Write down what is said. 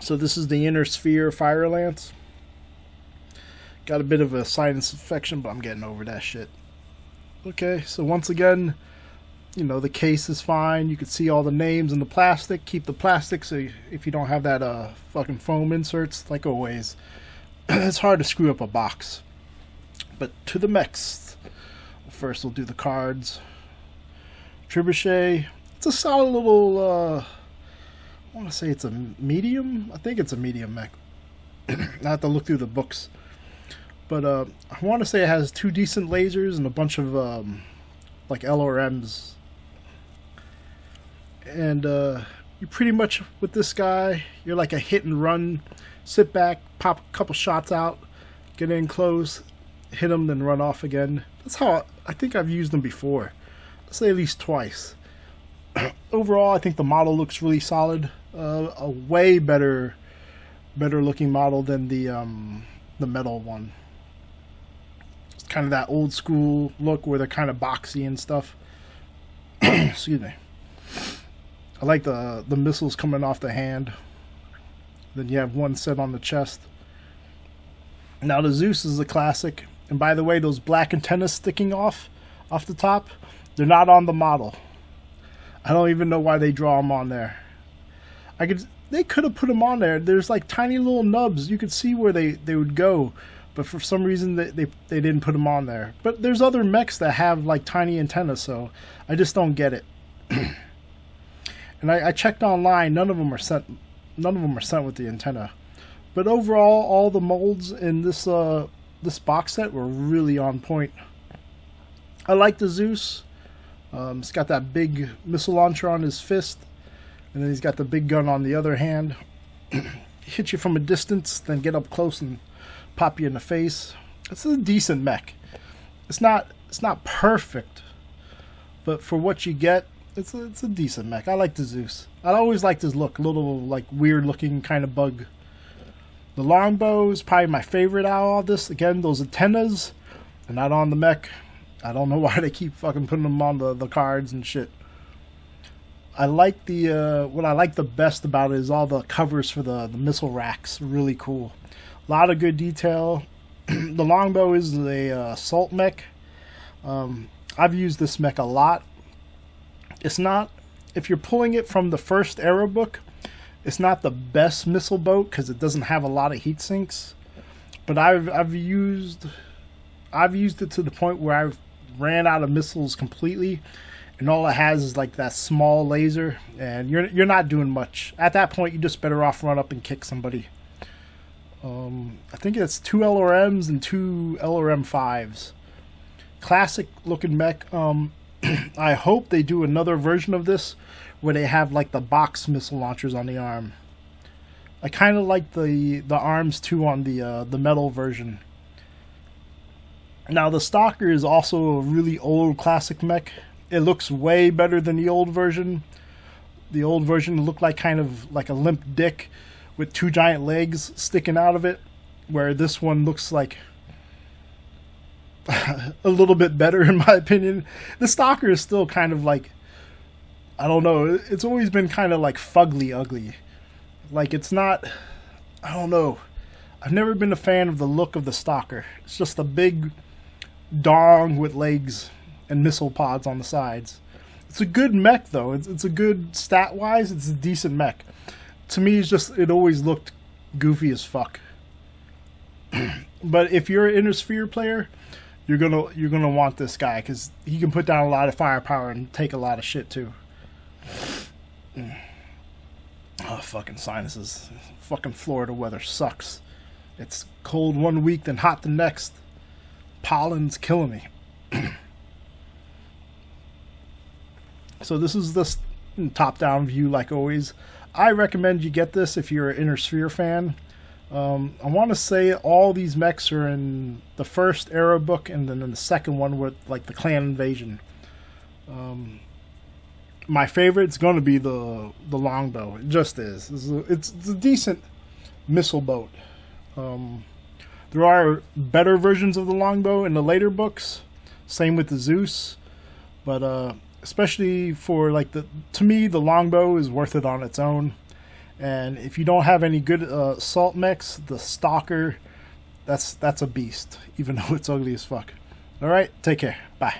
So this is the Inner Sphere Fire Lance. Got a bit of a sinus infection, but I'm getting over that shit. Okay, so once again, the case is fine. You can see all the names in the plastic. Keep the plastic so if you don't have that fucking foam inserts, like always. It's hard to screw up a box. But to the mechs. First we'll do the cards. Trebuchet. It's a solid little, I want to say it's a medium. I think it's a medium mech. I have to look through the books. But I want to say it has 2 decent lasers and a bunch of like LRMs. And you pretty much, with this guy, you're like a hit and run. Sit back, pop a couple shots out, get in close, hit them, then run off again. That's how I think I've used them before. Let's say at least twice. Overall, I think the model looks really solid. A way better looking model than the metal one. It's kind of that old school look where they're kind of boxy and stuff. Excuse me. I like the missiles coming off the hand. Then you have one set on the chest. Now the Zeus is a classic. And by the way, those black antennas sticking off the top, they're not on the model. I don't even know why they draw them on there. They could have put them on there. There's like tiny little nubs. You could see where they would go. But for some reason, they didn't put them on there. But there's other mechs that have like tiny antennas, so I just don't get it. And I checked online. None of them are sent with the antenna. But overall, all the molds in this box set were really on point. I like the Zeus. It's got that big missile launcher on his fist, and then he's got the big gun on the other hand. Hit you from a distance, then get up close and pop you in the face. It's a decent mech. It's not perfect, but for what you get, it's a decent mech. I like the Zeus. I always liked his look, a little like weird looking kind of bug. The longbow is probably my favorite out of all this. Again, those antennas are not on the mech. I don't know why they keep fucking putting them on the cards and shit. I like what I like the best about it is all the covers for the missile racks. Really cool. A lot of good detail. The longbow is a assault mech. I've used this mech a lot. It's not, if you're pulling it from the first Era book, it's not the best missile boat because it doesn't have a lot of heat sinks. But I've used it to the point where I've ran out of missiles completely, and all it has is like that small laser, and you're not doing much. At that point, you're just better off run up and kick somebody. I think it's 2 LRMs and 2 LRM5s. Classic looking mech. I hope they do another version of this where they have like the box missile launchers on the arm. I kind of like the arms too on the metal version. Now the Stalker is also a really old classic mech. It looks way better than the old version. The old version looked like kind of like a limp dick with 2 giant legs sticking out of it, where this one looks like a little bit better in my opinion. The Stalker is still kind of like, I don't know, it's always been kind of like fugly ugly. Like it's not, I don't know. I've never been a fan of the look of the Stalker. It's just a big dong with legs and missile pods on the sides. It's a good mech though. It's a good stat wise. It's a decent mech. To me, it always looked goofy as fuck. But if you're an Inner Sphere player, you're gonna want this guy because he can put down a lot of firepower and take a lot of shit too. Oh, fucking sinuses. Fucking Florida weather sucks. It's cold one week, then hot the next. Pollen's killing me. So this is the top-down view like always. I recommend you get this if you're an Inner Sphere fan. I want to say all these mechs are in the first Era book and then in the second one with like the clan invasion. My favorite's going to be the longbow. It just is. It's a decent missile boat. There are better versions of the longbow in the later books. Same with the Zeus. But especially for like to me, the longbow is worth it on its own. And if you don't have any good assault mechs, the Stalker, that's a beast, even though it's ugly as fuck. All right, take care. Bye.